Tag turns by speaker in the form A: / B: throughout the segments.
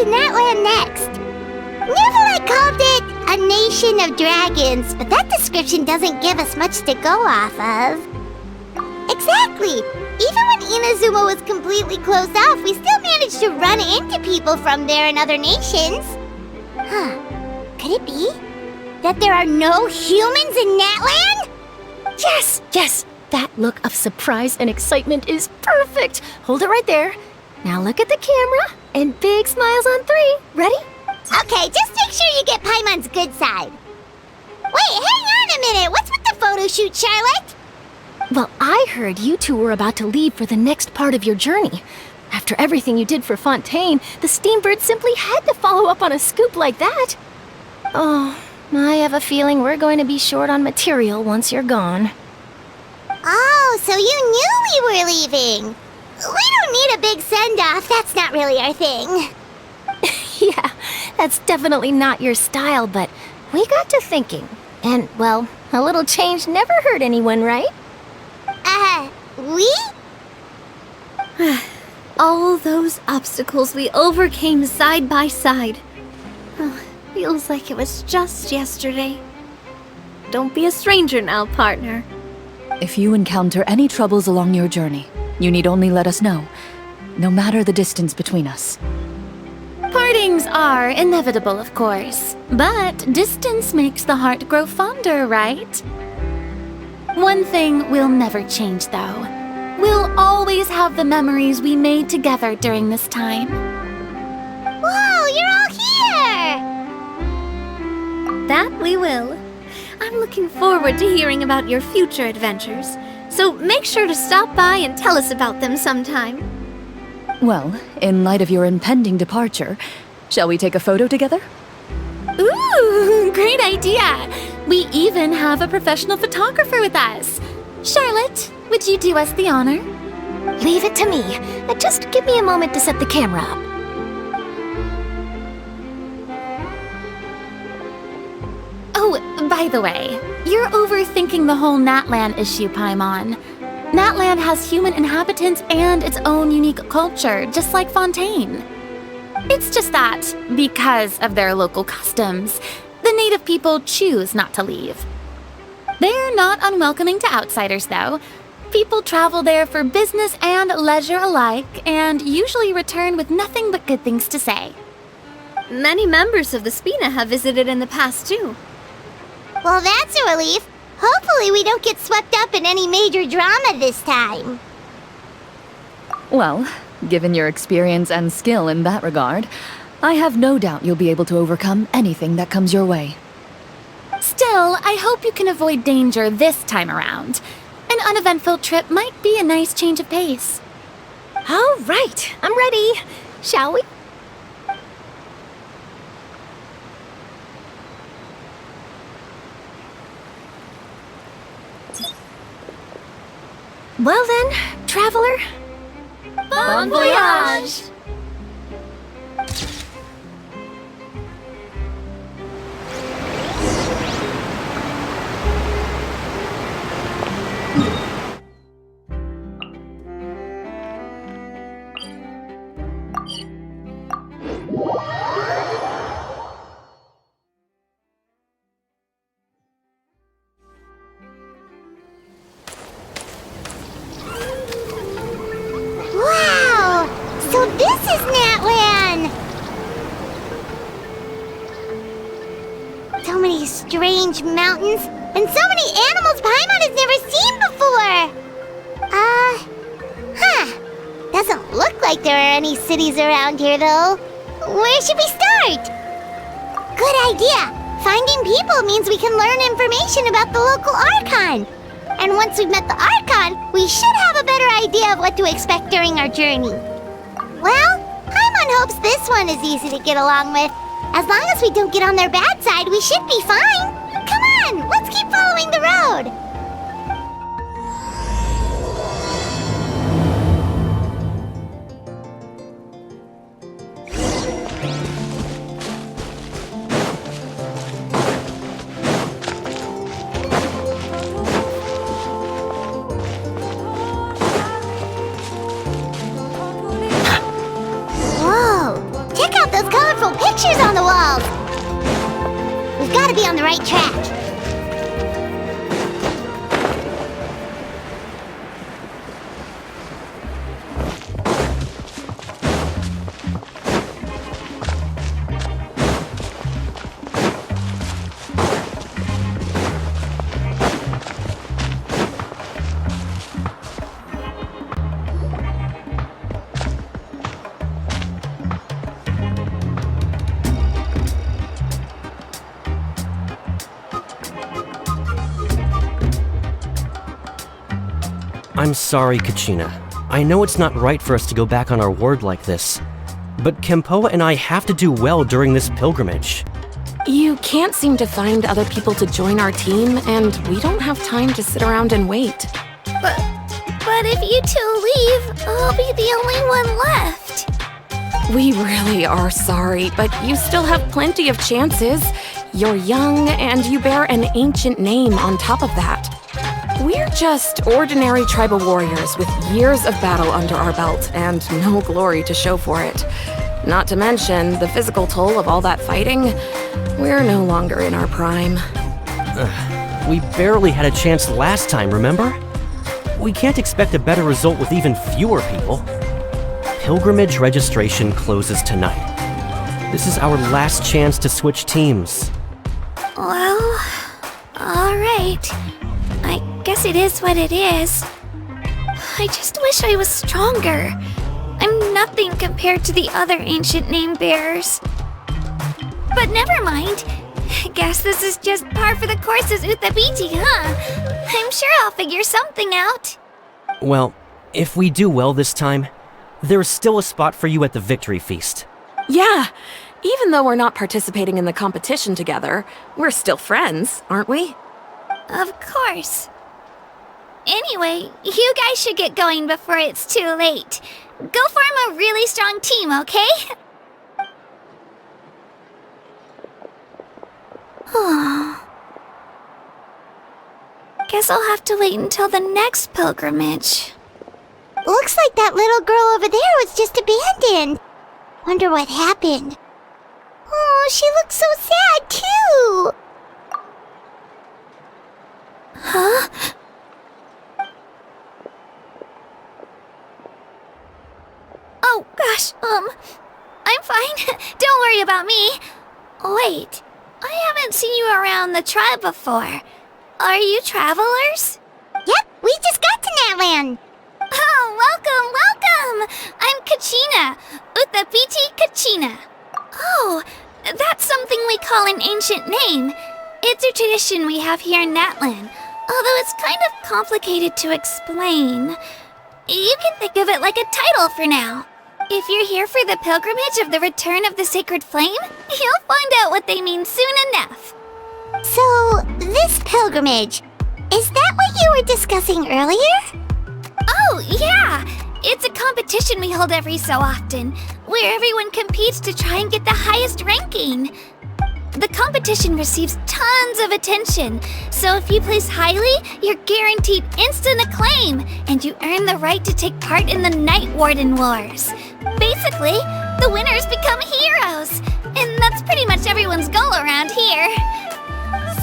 A: to Natlan next. I called it a nation of dragons, but that description doesn't give us much to go off of. Exactly! Even when Inazuma was completely closed off, we still managed to run into people from there and other nations. Huh. Could it be that there are no humans in Natlan?
B: Yes, yes! That look of surprise and excitement is perfect! Hold it right there. Now look at the camera, and big smiles on 3. Ready?
A: Okay, just make sure you get Paimon's good side. Wait, hang on a minute! What's with the photo shoot, Charlotte?
B: Well, I heard you two were about to leave for the next part of your journey. After everything you did for Fontaine, the Steambird simply had to follow up on a scoop like that. Oh, I have a feeling we're going to be short on material once you're gone.
A: Oh, so you knew we were leaving. We don't need a big send-off. That's not really our thing.
B: Yeah, that's definitely not your style, but we got to thinking. And, well, a little change never hurt anyone, right?
A: We?
C: All those obstacles we overcame side by side. Oh, feels like it was just yesterday. Don't be a stranger now, partner.
D: If you encounter any troubles along your journey, you need only let us know, no matter the distance between us.
E: Partings are inevitable, of course, but distance makes the heart grow fonder, right? One thing will never change, though. We'll always have the memories we made together during this time.
A: Whoa, you're all here!
C: That we will. I'm looking forward to hearing about your future adventures, so make sure to stop by and tell us about them sometime.
D: Well, in light of your impending departure, shall we take a photo together?
E: Ooh, great idea! We even have a professional photographer with us. Charlotte, would you do us the honor?
B: Leave it to me. Just give me a moment to set the camera up.
E: Oh, by the way, you're overthinking the whole Natlan issue, Paimon. Natlan has human inhabitants and its own unique culture, just like Fontaine. It's just that, because of their local customs, the native people choose not to leave. They're not unwelcoming to outsiders, though. People travel there for business and leisure alike, and usually return with nothing but good things to say.
C: Many members of the Spina have visited in the past, too.
A: Well, that's a relief. Hopefully we don't get swept up in any major drama this time.
D: Well, given your experience and skill in that regard, I have no doubt you'll be able to overcome anything that comes your way.
E: Still, I hope you can avoid danger this time around. An uneventful trip might be a nice change of pace.
B: All right, I'm ready. Shall we? Well then, traveler.
E: Bon voyage!
A: So this is Natlan! So many strange mountains, and so many animals Paimon has never seen before! Doesn't look like there are any cities around here, though. Where should we start? Good idea! Finding people means we can learn information about the local Archon. And once we've met the Archon, we should have a better idea of what to expect during our journey. Well, Paimon hopes this one is easy to get along with. As long as we don't get on their bad side, we should be fine. Come on, let's keep following the road. Pictures on the walls! We've got to be on the right track.
F: I'm sorry, Kachina. I know it's not right for us to go back on our word like this, but Kempoa and I have to do well during this pilgrimage.
G: You can't seem to find other people to join our team, and we don't have time to sit around and wait.
C: But if you two leave, I'll be the only one left.
G: We really are sorry, but you still have plenty of chances. You're young, and you bear an ancient name on top of that. We're just ordinary tribal warriors with years of battle under our belt and no glory to show for it. Not to mention the physical toll of all that fighting. We're no longer in our prime.
F: We barely had a chance last time, remember? We can't expect a better result with even fewer people. Pilgrimage registration closes tonight. This is our last chance to switch teams.
C: Well, alright. I guess it is what it is. I just wish I was stronger. I'm nothing compared to the other ancient name bearers. But never mind. I guess this is just par for the course as Uthabiti, huh? I'm sure I'll figure something out.
F: Well, if we do well this time, there's still a spot for you at the victory feast.
G: Yeah, even though we're not participating in the competition together, we're still friends, aren't we?
C: Of course. Anyway, you guys should get going before it's too late. Go form a really strong team, okay? Guess I'll have to wait until the next pilgrimage.
A: Looks like that little girl over there was just abandoned. Wonder what happened. Oh, she looks so sad, too.
C: Huh? Oh, gosh, I'm fine. Don't worry about me. Wait, I haven't seen you around the tribe before. Are you travelers?
A: Yep, we just got to Natlan.
C: Oh, welcome! I'm Kachina, Uthabiti Kachina. Oh, that's something we call an ancient name. It's a tradition we have here in Natlan, although it's kind of complicated to explain. You can think of it like a title for now. If you're here for the pilgrimage of the return of the sacred flame, you'll find out what they mean soon enough.
A: So, this pilgrimage, is that what you were discussing earlier?
C: Oh, yeah! It's a competition we hold every so often, where everyone competes to try and get the highest ranking. The competition receives tons of attention, so if you place highly, you're guaranteed instant acclaim, and you earn the right to take part in the Night Warden Wars. Basically, the winners become heroes, and that's pretty much everyone's goal around here.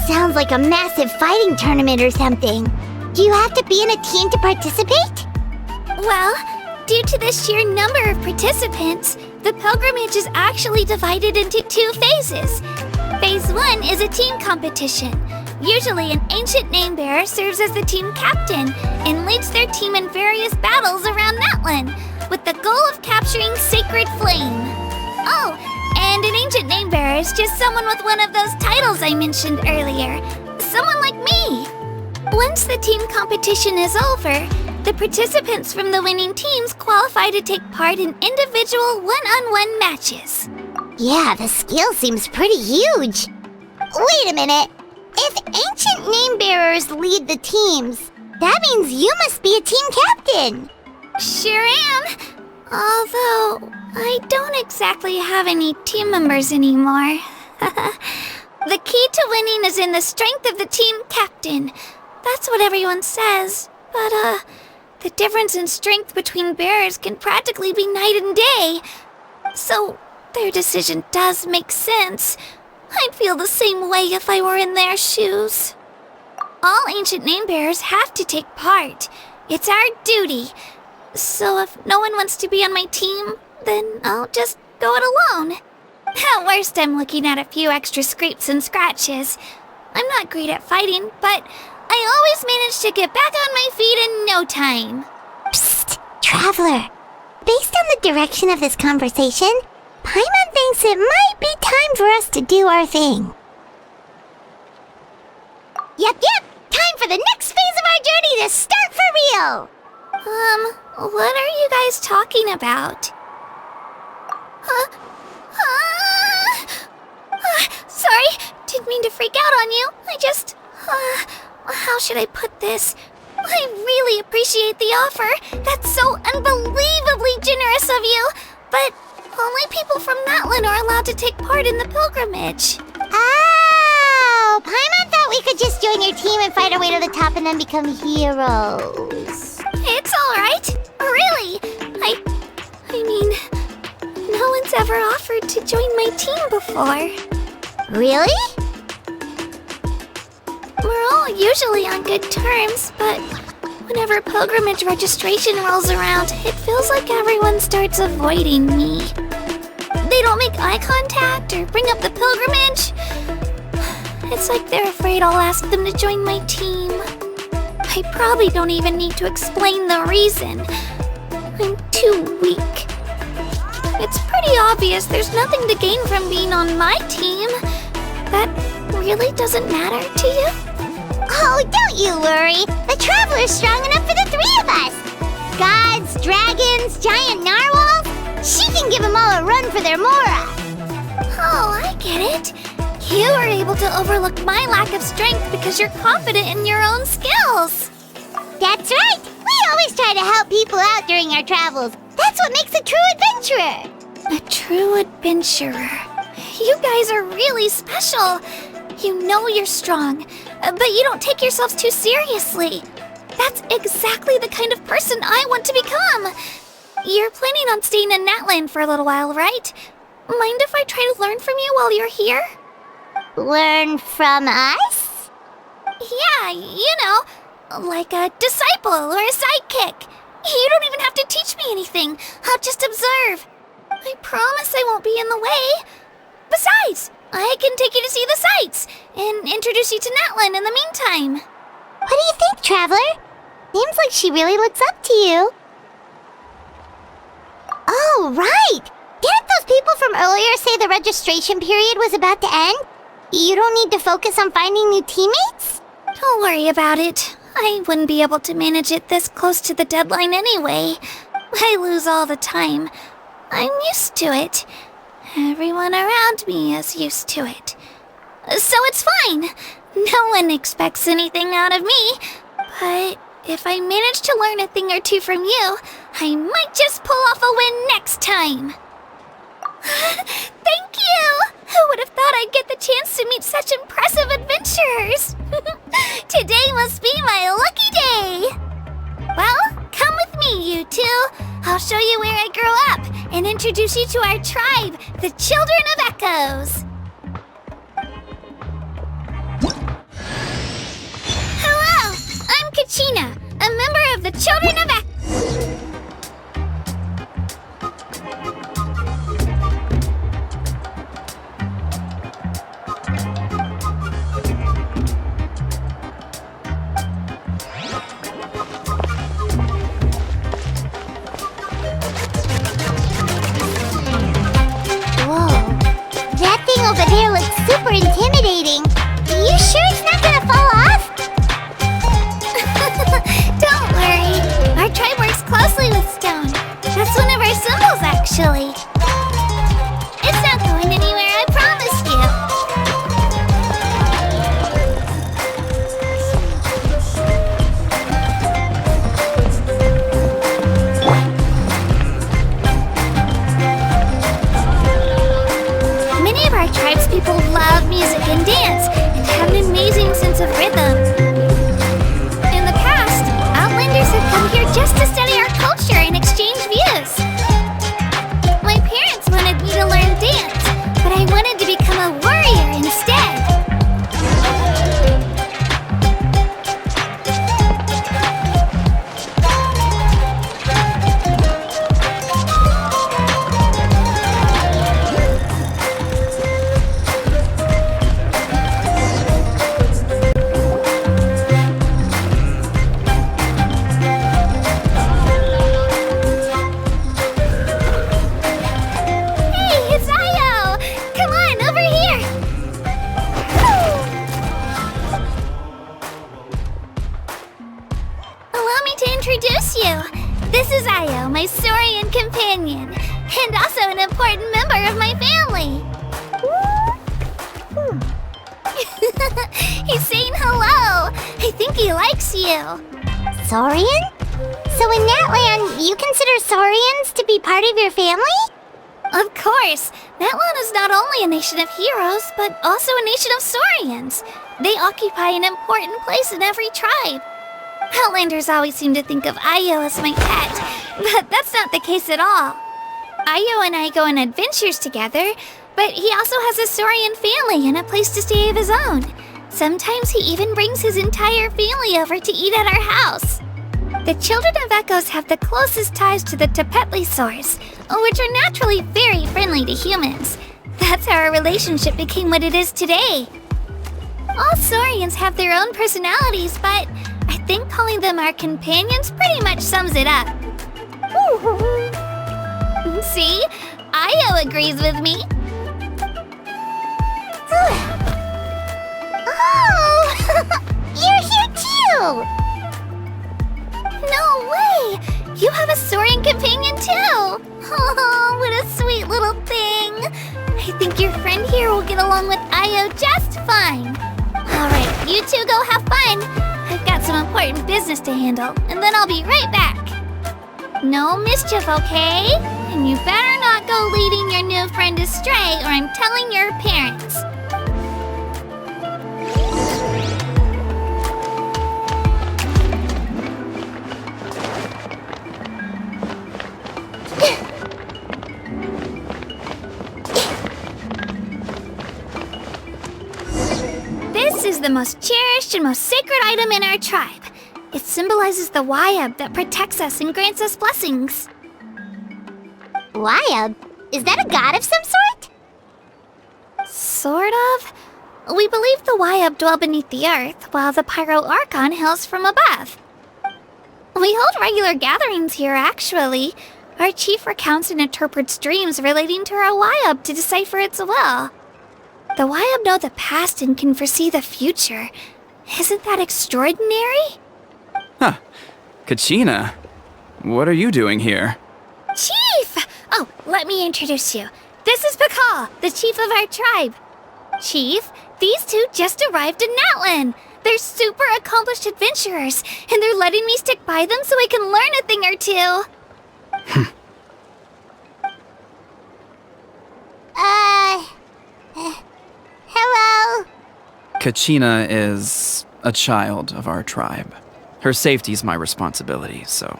A: Sounds like a massive fighting tournament or something. Do you have to be in a team to participate?
C: Well, due to the sheer number of participants, the pilgrimage is actually divided into 2 phases. Phase 1 is a team competition. Usually an ancient name bearer serves as the team captain and leads their team in various battles around Natlan, with the goal of capturing Sacred Flame. Oh, And an ancient name bearer is just someone with one of those titles I mentioned earlier. Someone like me. Once the team competition is over, the participants from the winning teams qualify to take part in individual one-on-one matches.
A: Yeah, the skill seems pretty huge. Wait a minute. If ancient name bearers lead the teams, that means you must be a team captain.
C: Sure am. Although, I don't exactly have any team members anymore. The key to winning is in the strength of the team captain. That's what everyone says. But, the difference in strength between bearers can practically be night and day. So, their decision does make sense. I'd feel the same way if I were in their shoes. All ancient name bearers have to take part. It's our duty. So if no one wants to be on my team, then I'll just go it alone. At worst, I'm looking at a few extra scrapes and scratches. I'm not great at fighting, but I always manage to get back on my feet in no time.
A: Psst, Traveler. Based on the direction of this conversation, Paimon thinks it might be time for us to do our thing. Yep, time for the next phase of our journey to start for real!
C: What are you guys talking about? Sorry, didn't mean to freak out on you. I just, how should I put this? I really appreciate the offer. That's so unbelievably generous of you. But only people from Natlan are allowed to take part in the pilgrimage.
A: Oh, Paimon thought we could just join your team and fight our way to the top and then become heroes.
C: It's alright. Really. I mean, no one's ever offered to join my team before.
A: Really?
C: We're all usually on good terms, but whenever pilgrimage registration rolls around, it feels like everyone starts avoiding me. They don't make eye contact or bring up the pilgrimage. It's like they're afraid I'll ask them to join my team. I probably don't even need to explain the reason. I'm too weak. It's pretty obvious there's nothing to gain from being on my team. That really doesn't matter to you?
A: Oh, don't you worry. The Traveler's strong enough for the three of us. Gods, dragons, giant narwhals. She can give them all a run for their mora.
C: Oh, I get it. You are able to overlook my lack of strength because you're confident in your own skills.
A: That's right. We always try to help people out during our travels. That's what makes a true adventurer.
C: A true adventurer. You guys are really special. You know you're strong, but you don't take yourselves too seriously. That's exactly the kind of person I want to become. You're planning on staying in Natlan for a little while, right? Mind if I try to learn from you while you're here?
A: Learn from us?
C: Yeah, you know, like a disciple or a sidekick. You don't even have to teach me anything. I'll just observe. I promise I won't be in the way. Besides, I can take you to see the sights and introduce you to Natlan in the meantime.
A: What do you think, Traveler? Seems like she really looks up to you. Oh, right! Didn't those people from earlier say the registration period was about to end? You don't need to focus on finding new teammates?
C: Don't worry about it. I wouldn't be able to manage it this close to the deadline anyway. I lose all the time. I'm used to it. Everyone around me is used to it. So it's fine. No one expects anything out of me. But if I manage to learn a thing or two from you, I might just pull off a win next time. Thank you! Who would have thought I'd get the chance to meet such impressive adventurers? Today must be my lucky day! Well, come with me, you two. I'll show you where I grew up and introduce you to our tribe, the Children of Echoes. Hello, I'm Kachina, a member of the Children of Echoes.
A: Whoa.
C: introduce you. This is Io, my Saurian companion, and also an important member of my family. He's saying hello. I think he likes you.
A: Saurian? So in Natlan, you consider Saurians to be part of your family?
C: Of course. Natlan is not only a nation of heroes, but also a nation of Saurians. They occupy an important place in every tribe. Outlanders always seem to think of Io as my pet, but that's not the case at all. Io and I go on adventures together, but he also has a Saurian family and a place to stay of his own. Sometimes he even brings his entire family over to eat at our house. The children of Echoes have the closest ties to the Tepetlisaurs, which are naturally very friendly to humans. That's how our relationship became what it is today. All Saurians have their own personalities, but I think calling them our companions pretty much sums it up. See? Io agrees with me.
A: Oh! You're here too!
C: No way! You have a Saurian companion too! Oh, what a sweet little thing! I think your friend here will get along with Io just fine. Alright, you two go have fun. I've got some important business to handle, and then I'll be right back. No mischief, okay? And you better not go leading your new friend astray, or I'm telling your parents. This is the most cherished and most sacred item in our tribe. It symbolizes the Wayab that protects us and grants us blessings.
A: Wayab? Is that a god of some sort?
C: Sort of. We believe the Wayab dwell beneath the earth, while the Pyro Archon hails from above. We hold regular gatherings here, actually. Our chief recounts and interprets dreams relating to our Wayab to decipher its will. The Wayab know the past and can foresee the future. Isn't that extraordinary?
H: Huh. Kachina, what are you doing here?
C: Chief! Oh, let me introduce you. This is Pakal, the chief of our tribe. Chief, these two just arrived in Natlan. They're super accomplished adventurers, and they're letting me stick by them so I can learn a thing or two.
A: Hello?
H: Kachina is a child of our tribe. Her safety's my responsibility, so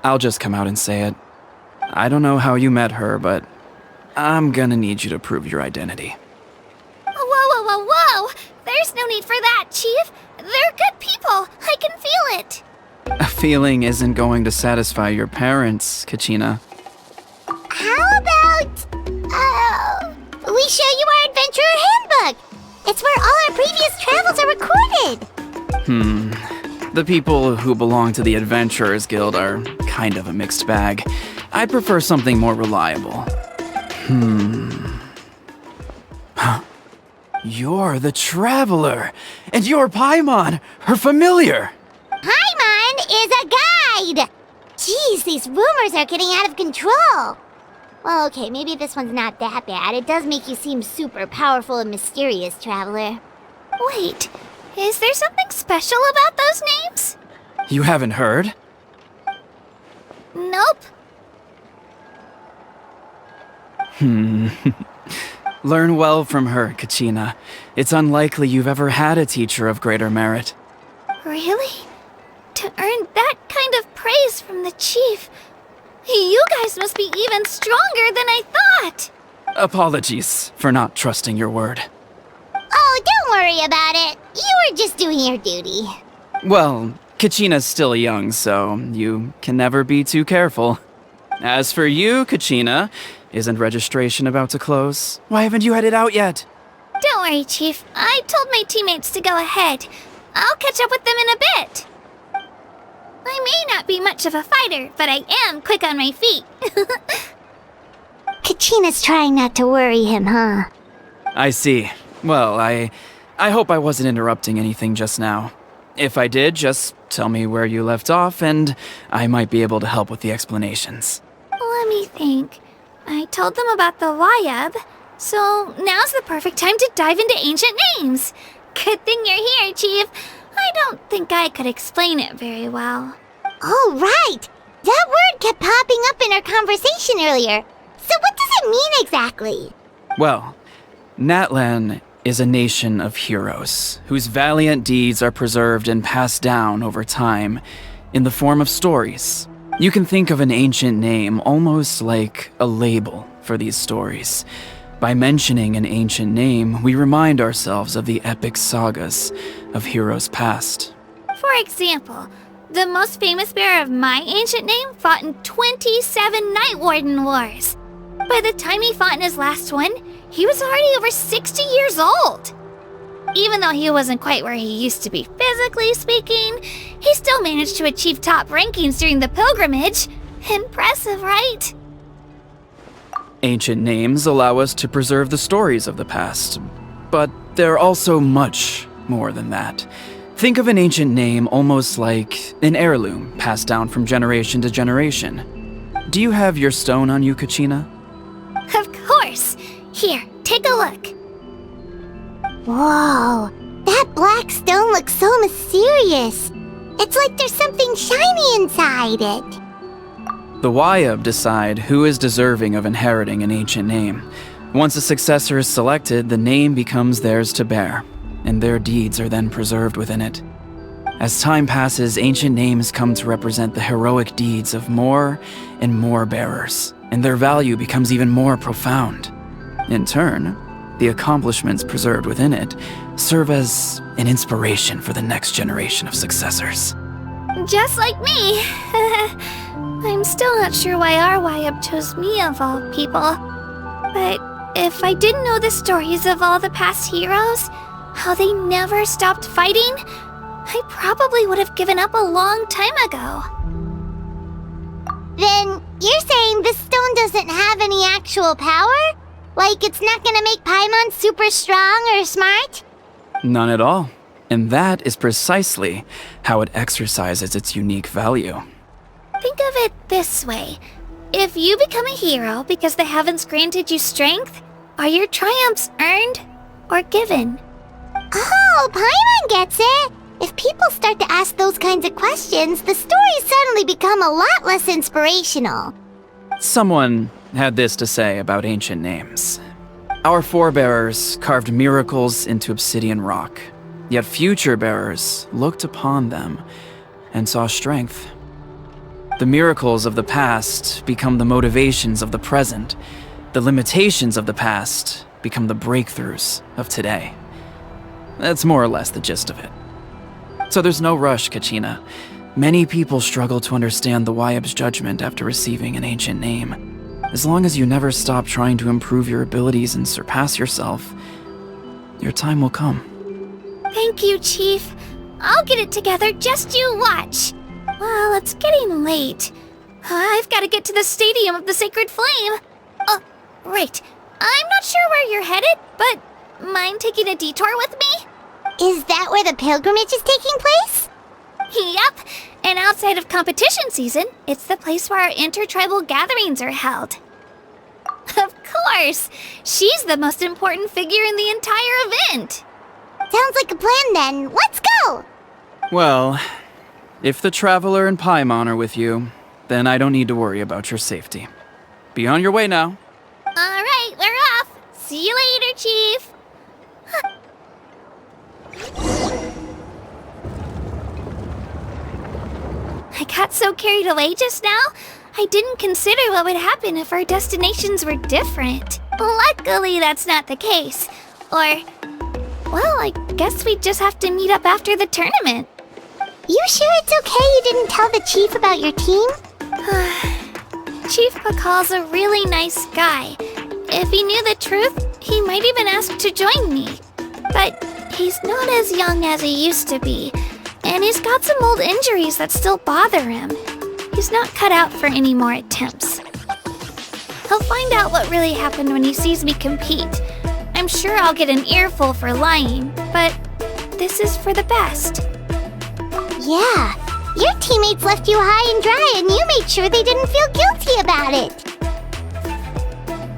H: I'll just come out and say it. I don't know how you met her, but I'm gonna need you to prove your identity.
C: Whoa! There's no need for that, Chief. They're good people. I can feel it.
H: A feeling isn't going to satisfy your parents, Kachina.
A: How about, we show you our adventurer handbook? It's where all our previous travels are recorded.
H: The people who belong to the Adventurers Guild are kind of a mixed bag. I prefer something more reliable. You're the Traveler, and you're Paimon, her familiar.
A: Paimon is a guide! Jeez, these rumors are getting out of control. Well, okay, maybe this one's not that bad. It does make you seem super powerful and mysterious, Traveler.
C: Wait, is there something special about those names?
H: You haven't heard?
C: Nope.
H: Learn well from her, Kachina. It's unlikely you've ever had a teacher of greater merit.
C: Really? To earn that kind of praise from the chief, you guys must be even stronger than I thought.
H: Apologies for not trusting your word.
A: Oh, don't worry about it. You were just doing your duty.
H: Well, Kachina's still young, so you can never be too careful. As for you, Kachina, isn't registration about to close? Why haven't you headed out yet?
C: Don't worry, Chief. I told my teammates to go ahead. I'll catch up with them in a bit. I may not be much of a fighter, but I am quick on my feet.
A: Kachina's trying not to worry him, huh?
H: I see. Well, I hope I wasn't interrupting anything just now. If I did, just tell me where you left off, and I might be able to help with the explanations.
C: Let me think. I told them about the Wayab, so now's the perfect time to dive into ancient names. Good thing you're here, Chief. I don't think I could explain it very well.
A: Oh, right! That word kept popping up in our conversation earlier. So what does it mean exactly?
H: Well, Natlan is a nation of heroes whose valiant deeds are preserved and passed down over time in the form of stories. You can think of an ancient name almost like a label for these stories. By mentioning an ancient name, we remind ourselves of the epic sagas of heroes past.
C: For example, the most famous bearer of my ancient name fought in 27 Night Warden Wars. By the time he fought in his last one, he was already over 60 years old. Even though he wasn't quite where he used to be physically speaking, he still managed to achieve top rankings during the pilgrimage. Impressive, right?
H: Ancient names allow us to preserve the stories of the past, but they're also much more than that. Think of an ancient name almost like an heirloom passed down from generation to generation. Do you have your stone on you, Kachina?
C: Of course. Here, take a look.
A: Whoa, that black stone looks so mysterious. It's like there's something shiny inside it.
H: The Wayab decide who is deserving of inheriting an ancient name. Once a successor is selected, the name becomes theirs to bear, and their deeds are then preserved within it. As time passes, ancient names come to represent the heroic deeds of more and more bearers, and their value becomes even more profound. In turn, the accomplishments preserved within it serve as an inspiration for the next generation of successors.
C: Just like me. I'm still not sure why our Wayab chose me of all people. But if I didn't know the stories of all the past heroes, how they never stopped fighting, I probably would have given up a long time ago.
A: Then you're saying this stone doesn't have any actual power? Like it's not gonna make Paimon super strong or smart?
H: None at all. And that is precisely how it exercises its unique value.
C: Think of it this way. If you become a hero because the heavens granted you strength, are your triumphs earned or given?
A: Oh, Paimon gets it! If people start to ask those kinds of questions, the stories suddenly become a lot less inspirational.
H: Someone had this to say about ancient names. Our forebears carved miracles into obsidian rock, yet future bearers looked upon them and saw strength. The miracles of the past become the motivations of the present. The limitations of the past become the breakthroughs of today. That's more or less the gist of it. So there's no rush, Kachina. Many people struggle to understand the Wayab's judgment after receiving an ancient name. As long as you never stop trying to improve your abilities and surpass yourself, your time will come.
C: Thank you, Chief. I'll get it together, just you watch. Well, it's getting late. I've got to get to the Stadium of the Sacred Flame. Right. I'm not sure where you're headed, but mind taking a detour with me?
A: Is that where the pilgrimage is taking place?
C: Yep. And outside of competition season, it's the place where our intertribal gatherings are held. Of course! She's the most important figure in the entire event.
A: Sounds like a plan then. Let's go!
H: Well, if the Traveler and Paimon are with you, then I don't need to worry about your safety. Be on your way now.
C: All right, we're off. See you later, Chief. I got so carried away just now, I didn't consider what would happen if our destinations were different. Luckily, that's not the case. Or, well, I guess we just have to meet up after the tournament.
A: You sure it's okay you didn't tell the chief about your team?
C: Chief Pakal's a really nice guy. If he knew the truth, he might even ask to join me. But he's not as young as he used to be, and he's got some old injuries that still bother him. He's not cut out for any more attempts. He'll find out what really happened when he sees me compete. I'm sure I'll get an earful for lying, but this is for the best.
A: Yeah, your teammates left you high and dry and you made sure they didn't feel guilty about it.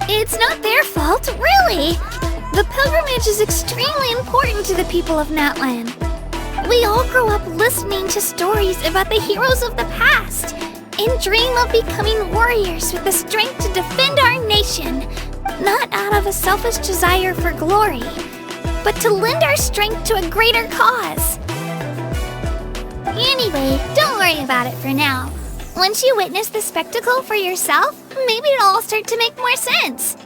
C: It's not their fault, really. The pilgrimage is extremely important to the people of Natlan. We all grow up listening to stories about the heroes of the past and dream of becoming warriors with the strength to defend our nation, not out of a selfish desire for glory, but to lend our strength to a greater cause. Anyway, don't worry about it for now. Once you witness the spectacle for yourself, maybe it'll all start to make more sense.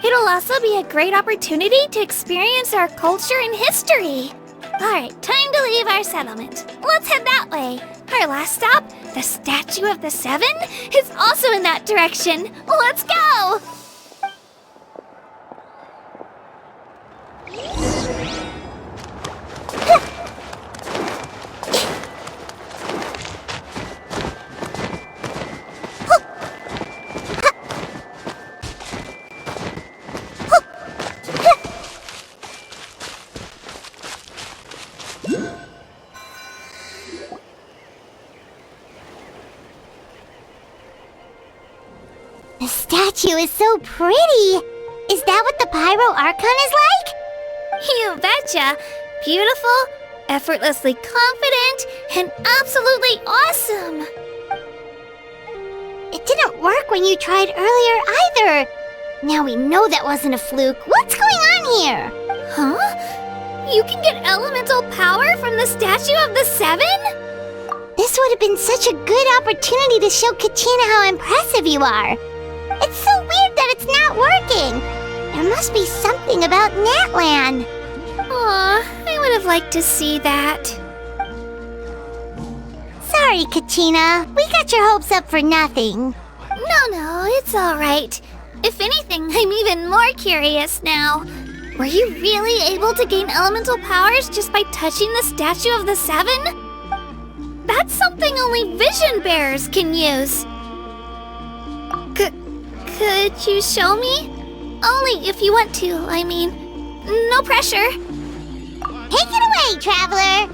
C: It'll also be a great opportunity to experience our culture and history. Alright, time to leave our settlement. Let's head that way. Our last stop, the Statue of the Seven, is also in that direction. Let's go!
A: The statue is so pretty. Is that what the Pyro Archon is like?
C: You betcha! Beautiful, effortlessly confident, and absolutely awesome!
A: It didn't work when you tried earlier either. Now we know that wasn't a fluke. What's going on here?
C: Huh? You can get elemental power from the Statue of the Seven?
A: This would have been such a good opportunity to show Kachina how impressive you are. It's so weird that it's not working. There must be something about Natlan.
C: Aw, I would have liked to see that.
A: Sorry, Kachina. We got your hopes up for nothing.
C: No, it's alright. If anything, I'm even more curious now. Were you really able to gain elemental powers just by touching the Statue of the Seven? That's something only vision bearers can use. Could you show me? Only if you want to, I mean. No pressure.
A: Take it away, traveler.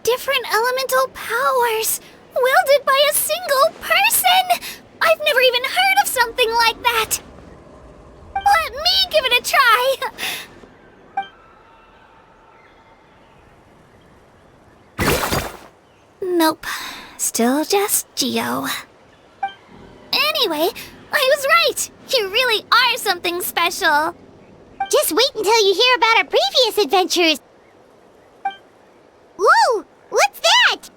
C: Different elemental powers, wielded by a single person! I've never even heard of something like that! Let me give it a try! Nope, still just Geo. Anyway, I was right! You really are something special!
A: Just wait until you hear about our previous adventures! Whoa! What's that?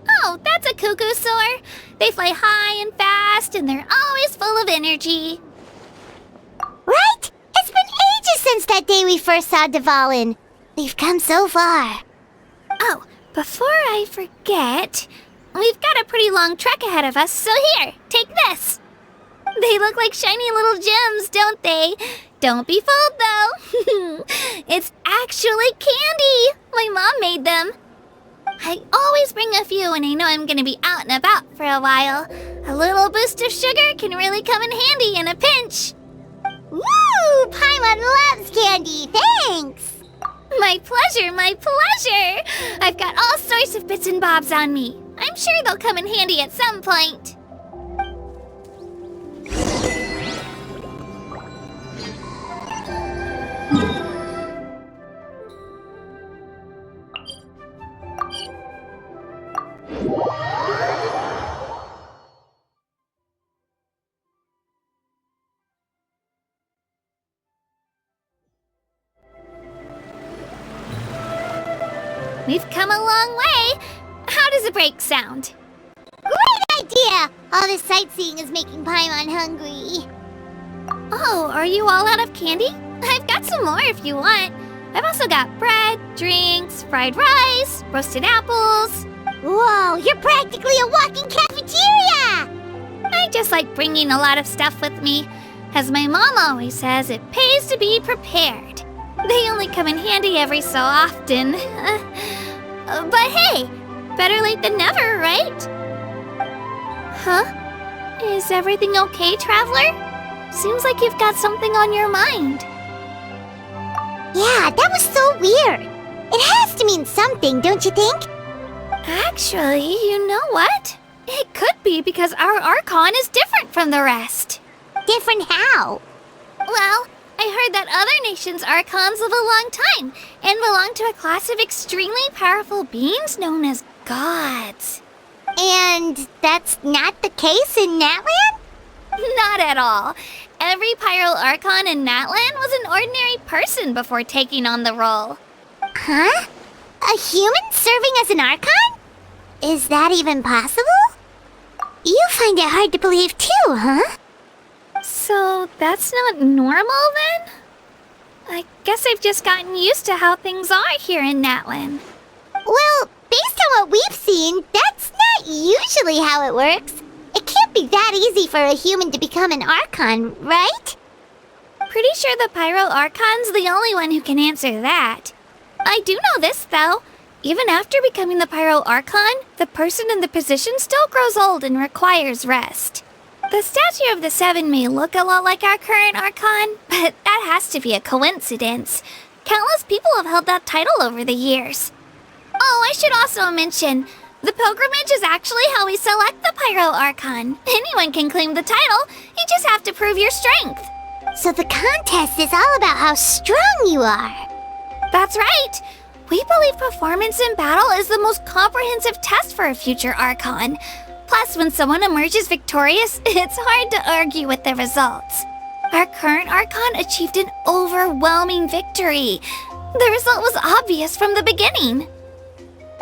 C: Oh, that's a cuckoo soar. They fly high and fast, and they're always full of energy.
A: Right? It's been ages since that day we first saw Dvalin. We've come so far.
C: Oh, before I forget, we've got a pretty long trek ahead of us, so here, take this. They look like shiny little gems, don't they? Don't be fooled, though. It's actually candy. My mom made them. I always bring a few when I know I'm going to be out and about for a while. A little boost of sugar can really come in handy in a pinch.
A: Woo! Paimon loves candy. Thanks.
C: My pleasure, my pleasure! I've got all sorts of bits and bobs on me. I'm sure they'll come in handy at some point. We've come a long way. How does a break sound?
A: Great idea! All this sightseeing is making Paimon hungry.
C: Oh, are you all out of candy? I've got some more if you want. I've also got bread, drinks, fried rice, roasted apples.
A: Whoa, you're practically a walking cafeteria!
C: I just like bringing a lot of stuff with me. As my mom always says, it pays to be prepared. They only come in handy every so often. But hey, better late than never, right? Huh? Is everything okay, Traveler? Seems like you've got something on your mind.
A: Yeah, that was so weird. It has to mean something, don't you think?
C: Actually, you know what? It could be because our Archon is different from the rest.
A: Different how?
C: Well, I heard that other nations' Archons live a long time and belong to a class of extremely powerful beings known as gods.
A: And that's not the case in Natlan?
C: Not at all. Every Pyro Archon in Natlan was an ordinary person before taking on the role.
A: Huh? A human serving as an Archon? Is that even possible? You find it hard to believe too, huh?
C: So that's not normal then? I guess I've just gotten used to how things are here in Natlan.
A: Well, based on what we've seen, that's not usually how it works. It can't be that easy for a human to become an Archon, right?
C: Pretty sure the Pyro Archon's the only one who can answer that. I do know this, though. Even after becoming the Pyro Archon, the person in the position still grows old and requires rest. The statue of the Seven may look a lot like our current Archon, but that has to be a coincidence. Countless people have held that title over the years. Oh, I should also mention, the pilgrimage is actually how we select the Pyro Archon. Anyone can claim the title, you just have to prove your strength.
A: So the contest is all about how strong you are.
C: That's right. We believe performance in battle is the most comprehensive test for a future Archon. Plus, when someone emerges victorious, it's hard to argue with the results. Our current Archon achieved an overwhelming victory. The result was obvious from the beginning.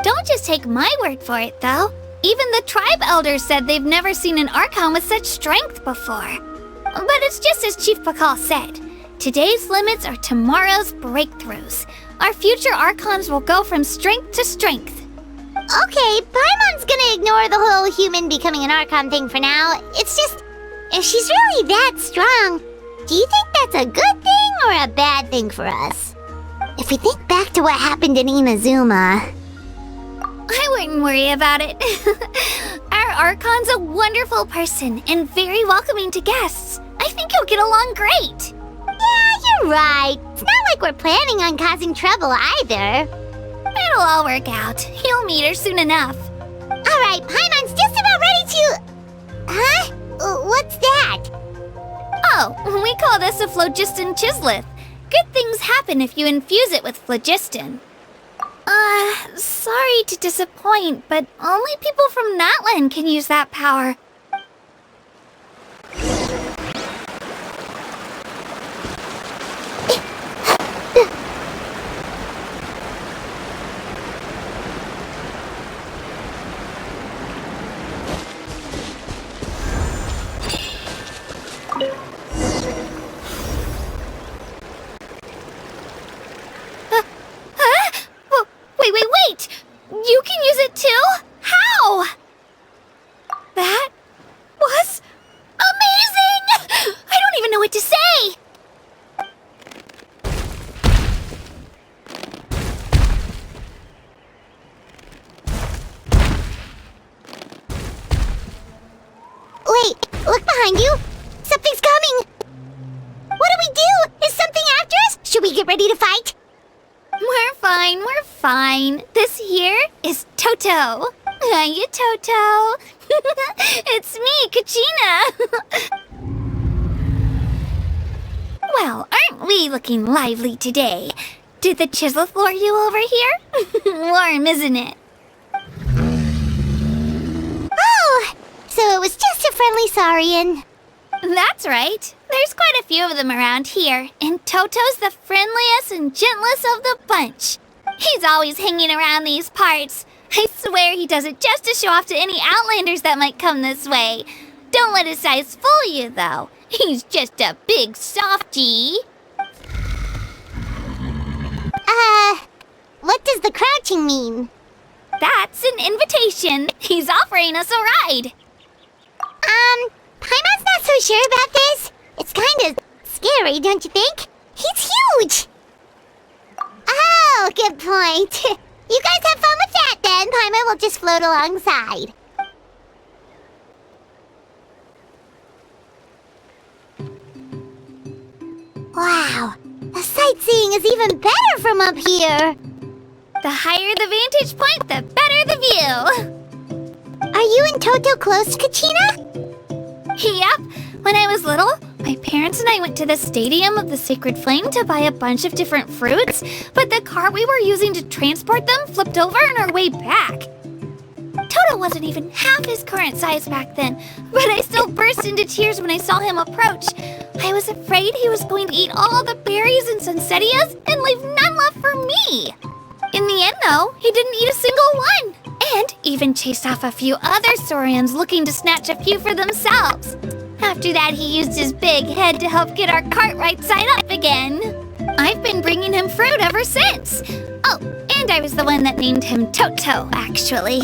C: Don't just take my word for it, though. Even the tribe elders said they've never seen an Archon with such strength before. But it's just as Chief Pakal said. Today's limits are tomorrow's breakthroughs. Our future Archons will go from strength to strength.
A: Okay, Paimon's gonna ignore the whole human becoming an Archon thing for now. It's just, if she's really that strong, do you think that's a good thing or a bad thing for us? If we think back to what happened in Inazuma...
C: I wouldn't worry about it. Our Archon's a wonderful person and very welcoming to guests. I think you'll get along great.
A: Yeah, you're right. It's not like we're planning on causing trouble either.
C: It'll all work out. You'll meet her soon enough.
A: Alright, Paimon's just about ready to... Huh? What's that?
C: Oh, we call this a phlogiston chisleth. Good things happen if you infuse it with phlogiston. Sorry to disappoint, but only people from Natlan can use that power. Wait! You can use it too? How? That was amazing! I don't even know what to say!
A: Wait, look behind you! Something's coming! What do we do? Is something after us? Should we get ready to fight?
C: We're fine. This here is Toto. Hiya, Toto. It's me, Kachina. Well, aren't we looking lively today? Did the Chisleth lure you over here? Warm, isn't it?
A: Oh, so it was just a friendly Saurian.
C: That's right. There's quite a few of them around here, and Toto's the friendliest and gentlest of the bunch. He's always hanging around these parts. I swear he does it just to show off to any Outlanders that might come this way. Don't let his size fool you, though. He's just a big softie.
A: What does the crouching mean?
C: That's an invitation. He's offering us a ride.
A: Paimon's not so sure about this. It's kinda scary, don't you think? He's huge! Oh, good point. You guys have fun with that then. Paimon will just float alongside. Wow, the sightseeing is even better from up here.
C: The higher the vantage point, the better the view.
A: Are you and Toto close, Kachina?
C: Yep. When I was little, my parents and I went to the Stadium of the Sacred Flame to buy a bunch of different fruits, but the car we were using to transport them flipped over on our way back. Toto wasn't even half his current size back then, but I still burst into tears when I saw him approach. I was afraid he was going to eat all the berries and sunsettias and leave none left for me. In the end, though, he didn't eat a single one, and even chased off a few other saurians looking to snatch a few for themselves. After that, he used his big head to help get our cart right side up again. I've been bringing him fruit ever since. Oh, and I was the one that named him Toto, actually.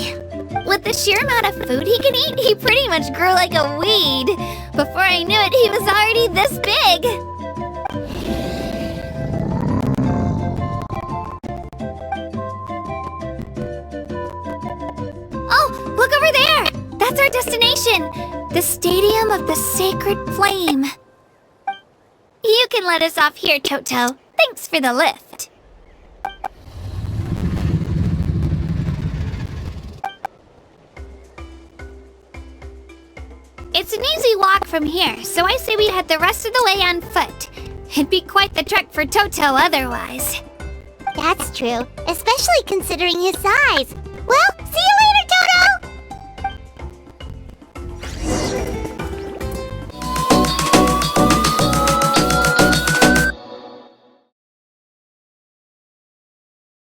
C: With the sheer amount of food he can eat, he pretty much grew like a weed. Before I knew it, he was already this big. Oh, look over there! That's our destination! The Stadium of the Sacred Flame. You can let us off here, Toto. Thanks for the lift. It's an easy walk from here, so I say we head the rest of the way on foot. It'd be quite the trek for Toto otherwise.
A: That's true, especially considering his size. Well, see you later,